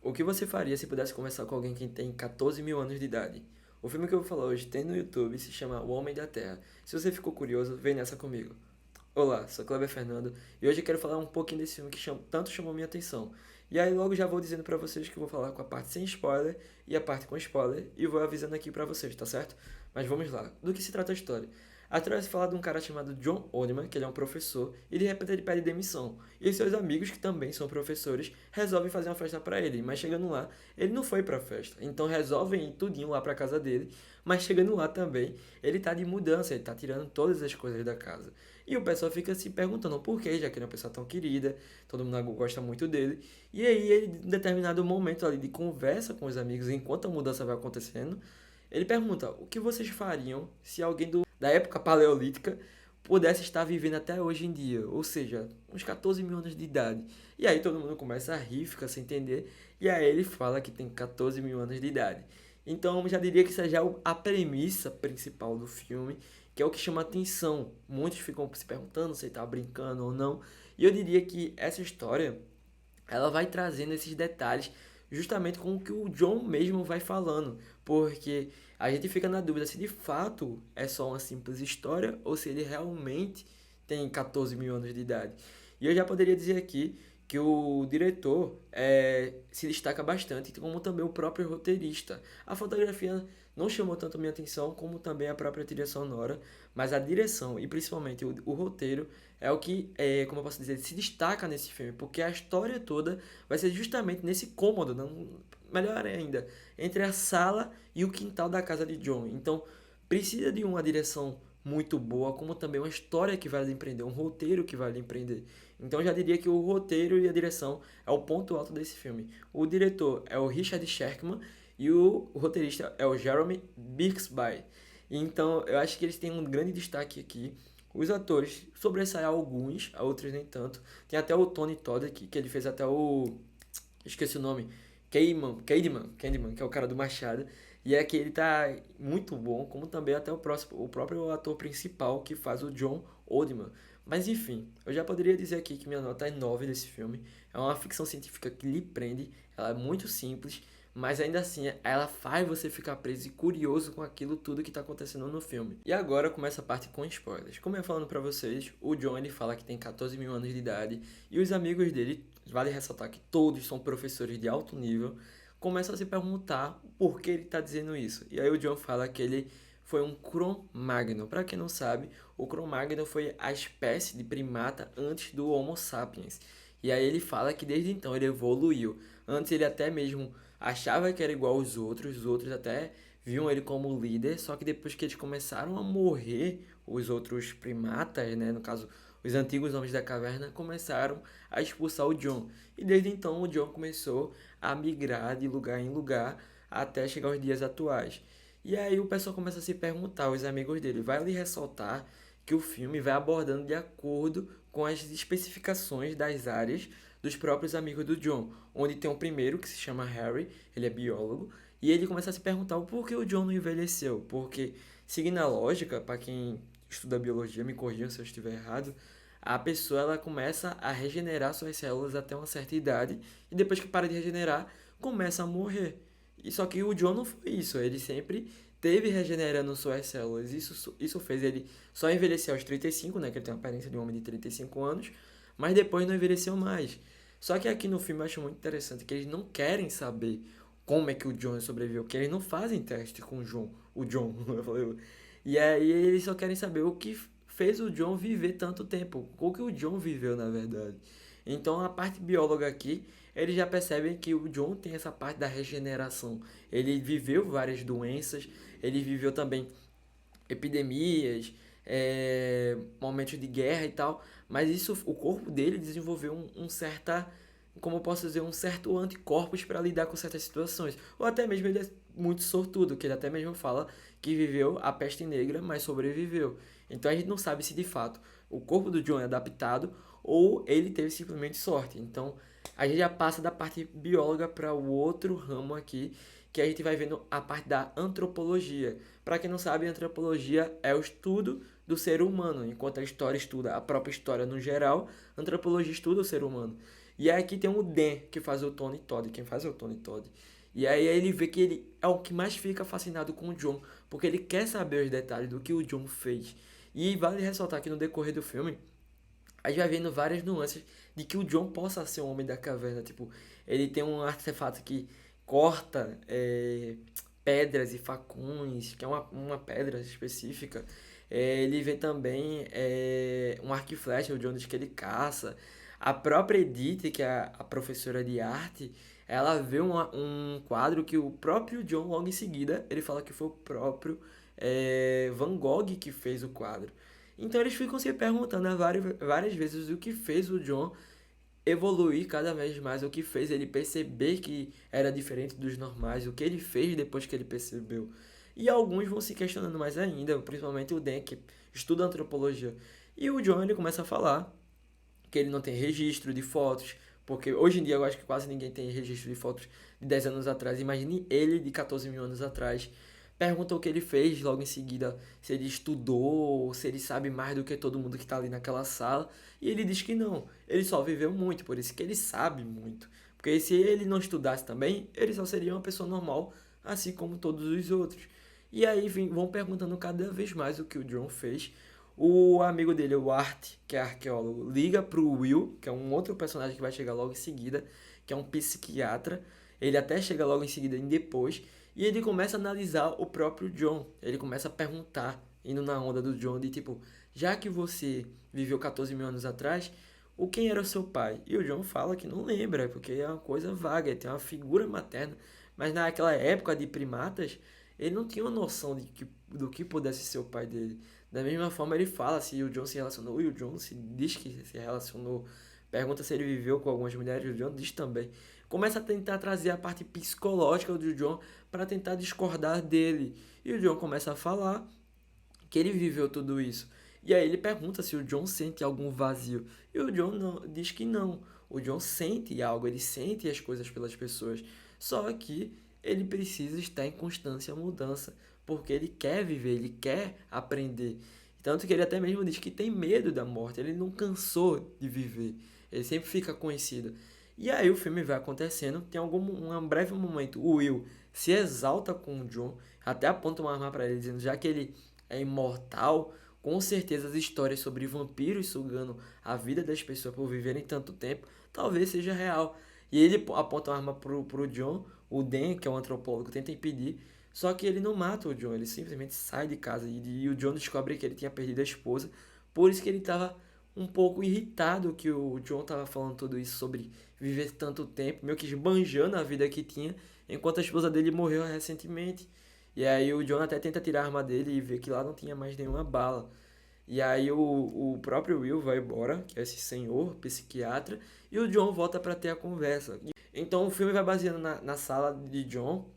O que você faria se pudesse conversar com alguém que tem 14 mil anos de idade? O filme que eu vou falar hoje tem no YouTube, se chama O Homem da Terra. Se você ficou curioso, vem nessa comigo. Olá, sou Kleber Fernando e hoje eu quero falar um pouquinho desse filme que tanto chamou minha atenção. E aí logo já vou dizendo pra vocês que eu vou falar com a parte sem spoiler e a parte com spoiler e vou avisando aqui pra vocês, tá certo? Mas vamos lá. Do que se trata a história? A história se fala de um cara chamado John Oldman, que ele é um professor, e de repente ele pede demissão. E seus amigos, que também são professores, resolvem fazer uma festa pra ele, mas chegando lá, ele não foi pra festa. Então resolvem ir tudinho lá pra casa dele, mas chegando lá também, ele tá de mudança, ele tá tirando todas as coisas da casa. E o pessoal fica se perguntando por quê, já que ele é uma pessoa tão querida, todo mundo gosta muito dele. E aí, ele, em determinado momento ali de conversa com os amigos, enquanto a mudança vai acontecendo, ele pergunta: o que vocês fariam se alguém da época paleolítica pudesse estar vivendo até hoje em dia? Ou seja, uns 14 mil anos de idade. E aí todo mundo começa a rir, fica sem entender. E aí ele fala que tem 14 mil anos de idade. Então eu já diria que seja a premissa principal do filme, que é o que chama atenção. Muitos ficam se perguntando se ele está brincando ou não. E eu diria que essa história ela vai trazendo esses detalhes justamente com o que o John mesmo vai falando, porque a gente fica na dúvida se de fato é só uma simples história ou se ele realmente tem 14 mil anos de idade. E eu já poderia dizer aqui que o diretor se destaca bastante, como também o próprio roteirista. A fotografia não chamou tanto minha atenção, como também a própria trilha sonora, mas a direção e principalmente o roteiro é o que, como eu posso dizer, se destaca nesse filme, porque a história toda vai ser justamente nesse cômodo, não, melhor ainda, entre a sala e o quintal da casa de John. Então, precisa de uma direção muito boa, como também uma história que vai lhe empreender, um roteiro que vai lhe empreender. Então, eu já diria que o roteiro e a direção é o ponto alto desse filme. O diretor é o Richard Sherkman e o roteirista é o Jeremy Bixby. Então, eu acho que eles têm um grande destaque aqui. Os atores sobressaem alguns, a outros nem tanto. Tem até o Tony Todd aqui, que ele fez até o... Esqueci o nome. Candyman, que é o cara do Machado. E é que ele tá muito bom, como também até o próprio ator principal que faz o John Oldman. Mas enfim, eu já poderia dizer aqui que minha nota é 9 desse filme. É uma ficção científica que lhe prende, ela é muito simples, mas ainda assim ela faz você ficar preso e curioso com aquilo tudo que está acontecendo no filme. E agora começa a parte com spoilers. Como eu ia falando pra vocês, o John ele fala que tem 14 mil anos de idade e os amigos dele, vale ressaltar que todos são professores de alto nível, começam a se perguntar por que ele está dizendo isso. E aí o John fala que ele foi um Cro-Magnon. Para quem não sabe, o Cro-Magnon foi a espécie de primata antes do Homo sapiens. E aí ele fala que desde então ele evoluiu. Antes ele até mesmo achava que era igual aos outros, os outros até viam ele como líder, só que depois que eles começaram a morrer, os outros primatas, né, no caso os antigos homens da caverna, começaram a expulsar o John. E desde então o John começou a migrar de lugar em lugar até chegar aos dias atuais. E aí o pessoal começa a se perguntar, os amigos dele, vai lhe ressaltar que o filme vai abordando de acordo com as especificações das áreas dos próprios amigos do John, onde tem o primeiro que se chama Harry, ele é biólogo, e ele começa a se perguntar o porquê o John não envelheceu, porque seguindo a lógica, para quem estuda biologia, me corrijam se eu estiver errado, a pessoa ela começa a regenerar suas células até uma certa idade e depois que para de regenerar, começa a morrer. E só que o John não foi isso, ele sempre teve regenerando suas células. Isso fez ele só envelhecer aos 35, né, que ele tem a aparência de um homem de 35 anos, mas depois não envelheceu mais. Só que aqui no filme eu acho muito interessante que eles não querem saber como é que o John sobreviveu, que eles não fazem teste com o John, eu falei, e aí eles só querem saber o que fez o John viver tanto tempo, o que o John viveu na verdade. Então a parte bióloga aqui, eles já percebem que o John tem essa parte da regeneração. Ele viveu várias doenças, ele viveu também epidemias, momentos de guerra e tal, mas isso, o corpo dele desenvolveu um certa, como eu posso dizer, um certo anticorpos para lidar com certas situações. Ou até mesmo ele é muito sortudo, que ele até mesmo fala que viveu a peste negra, mas sobreviveu. Então a gente não sabe se de fato o corpo do John é adaptado ou ele teve simplesmente sorte. Então a gente já passa da parte bióloga para o outro ramo aqui, que a gente vai vendo a parte da antropologia. Para quem não sabe, a antropologia é o estudo do ser humano, enquanto a história estuda a própria história no geral, a antropologia estuda o ser humano. E aí aqui tem o Dan, que faz o Tony Todd, quem faz é o Tony Todd. E aí ele vê que ele é o que mais fica fascinado com o John, porque ele quer saber os detalhes do que o John fez. E vale ressaltar que no decorrer do filme, a gente vai vendo várias nuances de que o John possa ser um homem da caverna. Tipo, ele tem um artefato que corta pedras e facões, que é uma pedra específica. Ele vê também um arco e flecha, o John diz que ele caça. A própria Edith, que é a professora de arte, ela vê um quadro que o próprio John, logo em seguida, ele fala que foi o próprio Van Gogh que fez o quadro. Então eles ficam se perguntando várias vezes o que fez o John evoluir cada vez mais, o que fez ele perceber que era diferente dos normais, o que ele fez depois que ele percebeu. E alguns vão se questionando mais ainda, principalmente o Dan, que estuda antropologia. E o John ele começa a falar que ele não tem registro de fotos, porque hoje em dia eu acho que quase ninguém tem registro de fotos de 10 anos atrás. Imagine ele de 14 mil anos atrás. Pergunta o que ele fez logo em seguida, se ele estudou, se ele sabe mais do que todo mundo que está ali naquela sala. E ele diz que não, ele só viveu muito, por isso que ele sabe muito. Porque se ele não estudasse também, ele só seria uma pessoa normal, assim como todos os outros. E aí vão perguntando cada vez mais o que o John fez. O amigo dele, o Art, que é arqueólogo, liga pro Will, que é um outro personagem que vai chegar logo em seguida, que é um psiquiatra. Ele até chega logo em seguida em depois. E ele começa a analisar o próprio John. Ele começa a perguntar, indo na onda do John, de tipo, já que você viveu 14 mil anos atrás, quem era o seu pai? E o John fala que não lembra, porque é uma coisa vaga, ele tem uma figura materna. Mas naquela época de primatas, ele não tinha uma noção do que pudesse ser o pai dele. Da mesma forma, ele fala se o John se relacionou, e o John se diz que se relacionou. Pergunta se ele viveu com algumas mulheres, e o John diz também. Começa a tentar trazer a parte psicológica do John para tentar discordar dele. E o John começa a falar que ele viveu tudo isso. E aí ele pergunta se o John sente algum vazio. E o John diz que não. O John sente algo, ele sente as coisas pelas pessoas. Só que ele precisa estar em constância mudança, porque ele quer viver, ele quer aprender. Tanto que ele até mesmo diz que tem medo da morte, ele não cansou de viver, ele sempre fica conhecido. E aí o filme vai acontecendo, tem um breve momento, o Will se exalta com o John, até aponta uma arma para ele, dizendo, já que ele é imortal, com certeza as histórias sobre vampiros sugando a vida das pessoas por viverem tanto tempo, talvez seja real. E ele aponta uma arma pro John, o Dan, que é um antropólogo, tenta impedir, só que ele não mata o John, ele simplesmente sai de casa e o John descobre que ele tinha perdido a esposa, por isso que ele estava um pouco irritado que o John estava falando tudo isso sobre viver tanto tempo, meio que esbanjando a vida que tinha, enquanto a esposa dele morreu recentemente. E aí o John até tenta tirar a arma dele e vê que lá não tinha mais nenhuma bala. E aí o próprio Will vai embora, que é esse senhor psiquiatra, e o John volta para ter a conversa. Então o filme vai baseando na sala de John,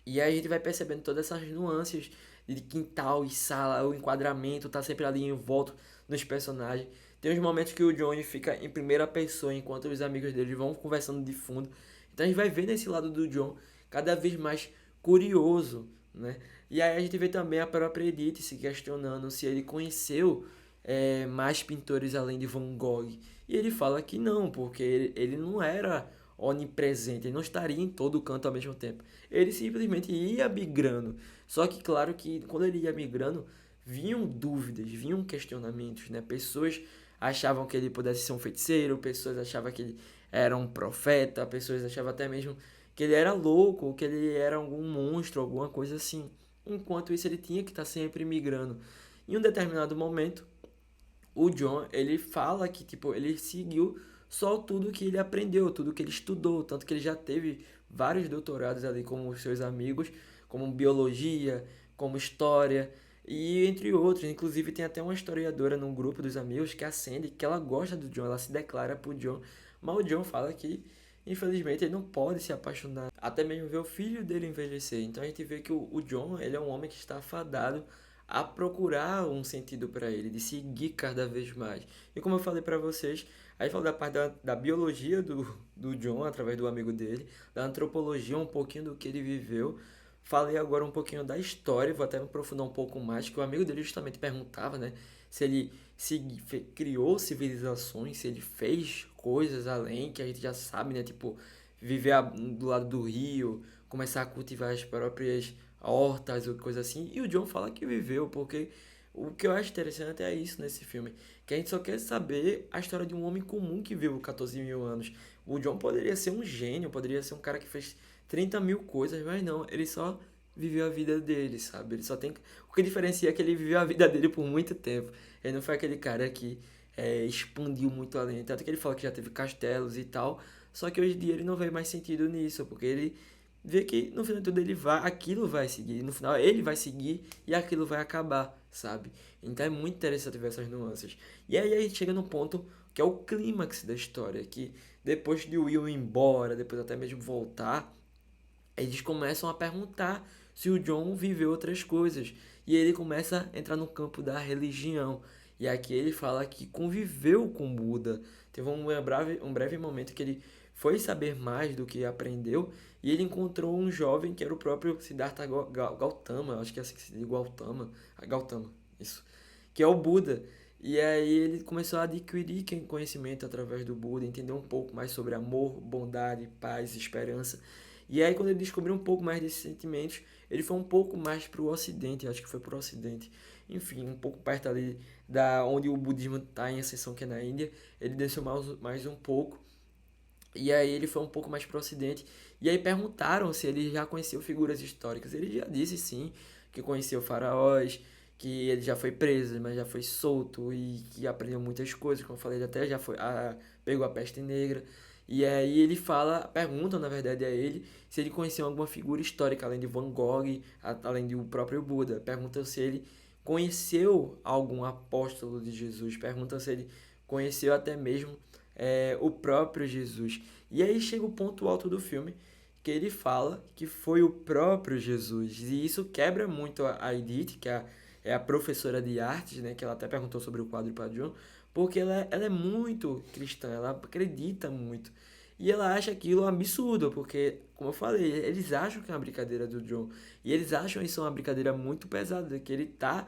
e aí a gente vai percebendo todas essas nuances de quintal e sala, o enquadramento tá sempre ali em volta nos personagens. Tem uns momentos que o Johnny fica em primeira pessoa enquanto os amigos dele vão conversando de fundo. Então a gente vai vendo esse lado do John cada vez mais curioso, né? E aí a gente vê também a própria Edith se questionando se ele conheceu mais pintores além de Van Gogh. E ele fala que não, porque ele não era onipresente, ele não estaria em todo canto ao mesmo tempo. Ele simplesmente ia migrando. Só que claro que quando ele ia migrando, vinham dúvidas, vinham questionamentos, né? Pessoas achavam que ele pudesse ser um feiticeiro, pessoas achavam que ele era um profeta, pessoas achavam até mesmo que ele era louco, que ele era algum monstro, alguma coisa assim. Enquanto isso, ele tinha que estar sempre migrando. Em um determinado momento, o John, ele fala que tipo, ele seguiu só tudo que ele aprendeu, tudo que ele estudou, tanto que ele já teve vários doutorados ali com os seus amigos, como biologia, como história e entre outros. Inclusive tem até uma historiadora num grupo dos amigos que acende que ela gosta do John, ela se declara pro John, mas o John fala que infelizmente ele não pode se apaixonar, até mesmo ver o filho dele envelhecer. Então a gente vê que o John, ele é um homem que está fadado a procurar um sentido para ele, de seguir cada vez mais. E como eu falei para vocês, aí fala da parte da biologia do John, através do amigo dele, da antropologia, um pouquinho do que ele viveu. Falei agora um pouquinho da história, vou até me aprofundar um pouco mais, que o amigo dele justamente perguntava, né, se ele criou civilizações, se ele fez coisas além que a gente já sabe, né? Tipo, viver do lado do rio, começar a cultivar as próprias hortas ou coisa assim. E o John fala que viveu, porque o que eu acho interessante é isso nesse filme, que a gente só quer saber a história de um homem comum que viveu 14 mil anos. O John poderia ser um gênio, poderia ser um cara que fez 30 mil coisas, mas não, ele só viveu a vida dele, sabe? Ele só tem. O que diferencia é que ele viveu a vida dele por muito tempo. Ele não foi aquele cara que expandiu muito além. Tanto que ele fala que já teve castelos e tal. Só que hoje em dia ele não vê mais sentido nisso, porque ele vê que no final de tudo aquilo vai seguir. No final ele vai seguir e aquilo vai acabar, sabe? Então é muito interessante ver essas nuances. E aí a gente chega no ponto que é o clímax da história, que depois de Will ir embora, depois até mesmo voltar, eles começam a perguntar se o John viveu outras coisas. E ele começa a entrar no campo da religião. E aqui ele fala que conviveu com Buda. Teve um breve momento que ele foi saber mais do que aprendeu. E ele encontrou um jovem que era o próprio Siddhartha Gautama. Acho que é assim que se diz, Gautama, isso. Que é o Buda. E aí ele começou a adquirir conhecimento através do Buda, entender um pouco mais sobre amor, bondade, paz, esperança. E aí, quando ele descobriu um pouco mais desses sentimentos, ele foi um pouco mais para o Ocidente, acho que foi para o Ocidente. Enfim, um pouco perto ali da onde o budismo está em ascensão, que é na Índia. Ele desceu mais um pouco. E aí ele foi um pouco mais para o Ocidente. E aí perguntaram se ele já conheceu figuras históricas. Ele já disse sim, que conheceu faraós, que ele já foi preso, mas já foi solto e que aprendeu muitas coisas. Como eu falei, ele até já pegou a peste negra. E aí ele perguntam na verdade a ele se ele conheceu alguma figura histórica, além de Van Gogh, além do próprio Buda. Perguntam se ele conheceu algum apóstolo de Jesus. Perguntam se ele conheceu até mesmo o próprio Jesus. E aí chega o ponto alto do filme, que ele fala que foi o próprio Jesus. E isso quebra muito a Edith, que é a professora de artes, né, que ela até perguntou sobre o quadro para John, porque ela é muito cristã, ela acredita muito. E ela acha aquilo um absurdo, porque, como eu falei, eles acham que é uma brincadeira do John. E eles acham isso uma brincadeira muito pesada, que ele tá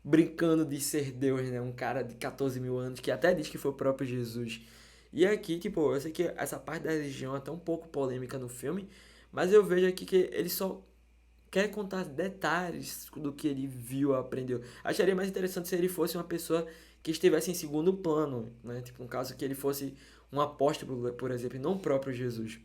brincando de ser Deus, né? Um cara de 14 mil anos, que até diz que foi o próprio Jesus. E aqui, tipo, eu sei que essa parte da religião é até um pouco polêmica no filme, mas eu vejo aqui que ele só quer contar detalhes do que ele viu, aprendeu. Acharia mais interessante se ele fosse uma pessoa que estivesse em segundo plano, né? Tipo, um caso que ele fosse um apóstolo, por exemplo, e não o próprio Jesus.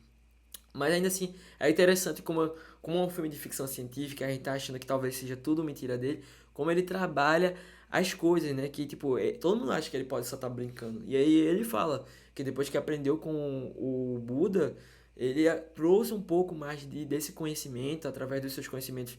Mas ainda assim, é interessante como é um filme de ficção científica, a gente tá achando que talvez seja tudo mentira dele, como ele trabalha as coisas, né? Que, tipo, todo mundo acha que ele pode só estar brincando. E aí ele fala que depois que aprendeu com o Buda, ele trouxe um pouco mais desse conhecimento, através dos seus conhecimentos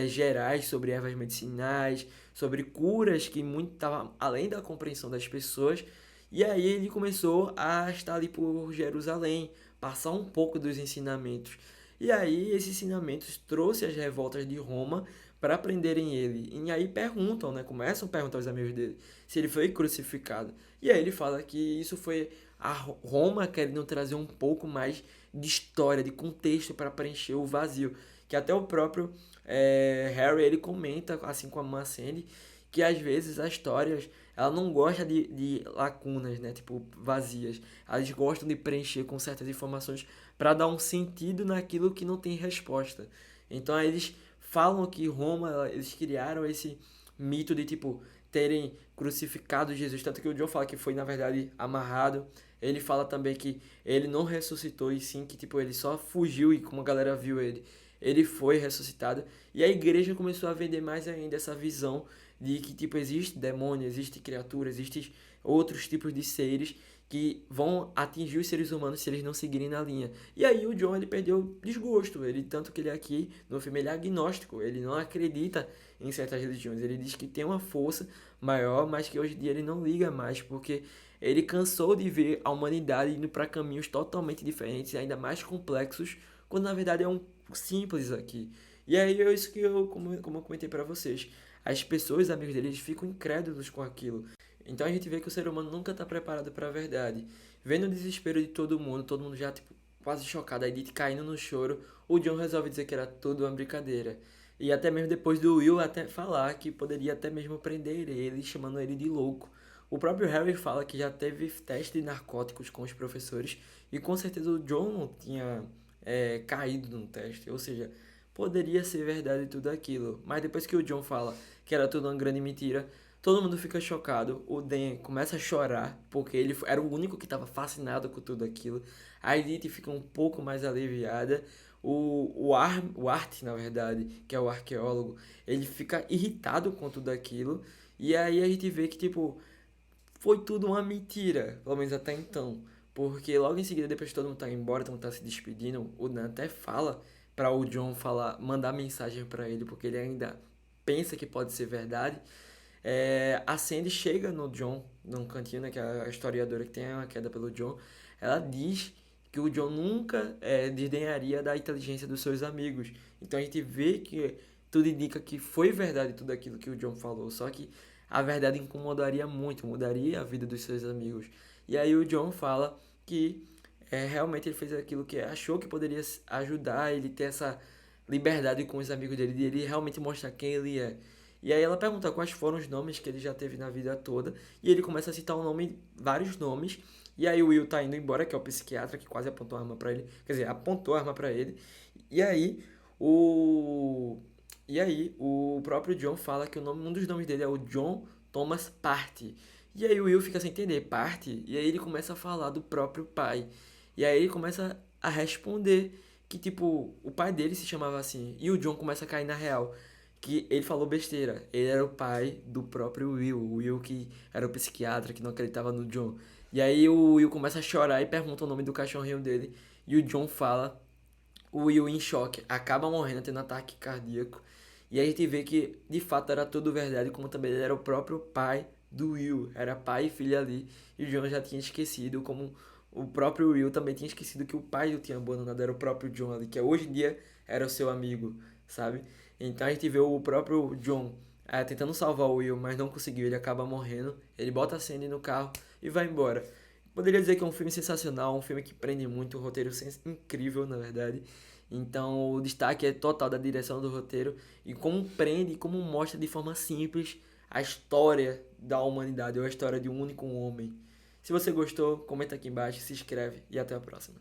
gerais sobre ervas medicinais, sobre curas que muito estavam além da compreensão das pessoas. E aí ele começou a estar ali por Jerusalém, passar um pouco dos ensinamentos. E aí esses ensinamentos trouxe as revoltas de Roma para prenderem ele. E aí perguntam, né? Começam a perguntar aos amigos dele se ele foi crucificado. E aí ele fala que isso foi a Roma querendo trazer um pouco mais de história, de contexto para preencher o vazio. Que até o próprio Harry ele comenta, assim como a Mancini, que às vezes as histórias ela não gosta de lacunas, né? Tipo, vazias. Elas gostam de preencher com certas informações para dar um sentido naquilo que não tem resposta. Então aí eles falam que Roma, eles criaram esse mito de, tipo, terem crucificado Jesus. Tanto que o John fala que foi, na verdade, amarrado. Ele fala também que ele não ressuscitou, e sim que, tipo, ele só fugiu e como a galera viu ele, ele foi ressuscitado. E a igreja começou a vender mais ainda essa visão de que, tipo, existe demônio, existe criatura, existem outros tipos de seres que vão atingir os seres humanos se eles não seguirem na linha. E aí o John, ele perdeu desgosto, ele tanto que ele aqui no filme ele é agnóstico, ele não acredita em certas religiões, ele diz que tem uma força maior, mas que hoje em dia ele não liga mais, porque ele cansou de ver a humanidade indo para caminhos totalmente diferentes e ainda mais complexos, quando na verdade é um simples aqui. E aí é isso que como eu comentei para vocês, as pessoas, amigos dele, eles ficam incrédulos com aquilo. Então a gente vê que o ser humano nunca está preparado para a verdade. Vendo o desespero de todo mundo já tipo, quase chocado, aí de caindo no choro, o John resolve dizer que era tudo uma brincadeira. E até mesmo depois do Will até falar que poderia até mesmo prender ele, chamando ele de louco. O próprio Harry fala que já teve teste de narcóticos com os professores e com certeza o John não tinha caído no teste. Ou seja, poderia ser verdade tudo aquilo. Mas depois que o John fala que era tudo uma grande mentira, todo mundo fica chocado. O Dan começa a chorar porque ele era o único que estava fascinado com tudo aquilo. A Edith fica um pouco mais aliviada. O Art, na verdade, que é o arqueólogo, ele fica irritado com tudo aquilo. E aí a gente vê que, tipo, foi tudo uma mentira, pelo menos até então. Porque logo em seguida, depois que todo mundo tá embora, todo mundo tá se despedindo, o Dan até fala para o John falar, mandar mensagem para ele, porque ele ainda pensa que pode ser verdade. A Sandy chega no John, num cantinho, né, que é a historiadora que tem uma queda pelo John. Ela diz que o John nunca desdenharia da inteligência dos seus amigos. Então a gente vê que tudo indica que foi verdade tudo aquilo que o John falou. Só que a verdade incomodaria muito, mudaria a vida dos seus amigos. E aí o John fala que realmente ele fez aquilo que achou que poderia ajudar ele ter essa liberdade com os amigos dele, de ele realmente mostrar quem ele é. E aí ela pergunta quais foram os nomes que ele já teve na vida toda, e ele começa a citar vários nomes, e aí o Will tá indo embora, que é o psiquiatra que quase apontou a arma pra ele, quer dizer, apontou a arma pra ele. E aí o o próprio John fala que um dos nomes dele é o John Thomas Party. E aí o Will fica sem entender, Party? E aí ele começa a falar do próprio pai. E aí ele começa a responder que, tipo, o pai dele se chamava assim. E o John começa a cair na real. Que ele falou besteira. Ele era o pai do próprio Will. O Will que era o psiquiatra, que não acreditava no John. E aí o Will começa a chorar e pergunta o nome do cachorrinho dele. E o John fala. O Will em choque acaba morrendo, tendo ataque cardíaco. E a gente vê que de fato era tudo verdade, como também ele era o próprio pai do Will. Era pai e filho ali. E o John já tinha esquecido, como o próprio Will também tinha esquecido que o pai o tinha abandonado, era o próprio John ali, que hoje em dia era o seu amigo, sabe? Então a gente vê o próprio John tentando salvar o Will, mas não conseguiu, ele acaba morrendo. Ele bota a Sandy no carro e vai embora. Poderia dizer que é um filme sensacional, um filme que prende muito, um roteiro incrível, na verdade. Então, o destaque é total da direção do roteiro e como prende e como mostra de forma simples a história da humanidade ou a história de um único homem. Se você gostou, comenta aqui embaixo, se inscreve e até a próxima.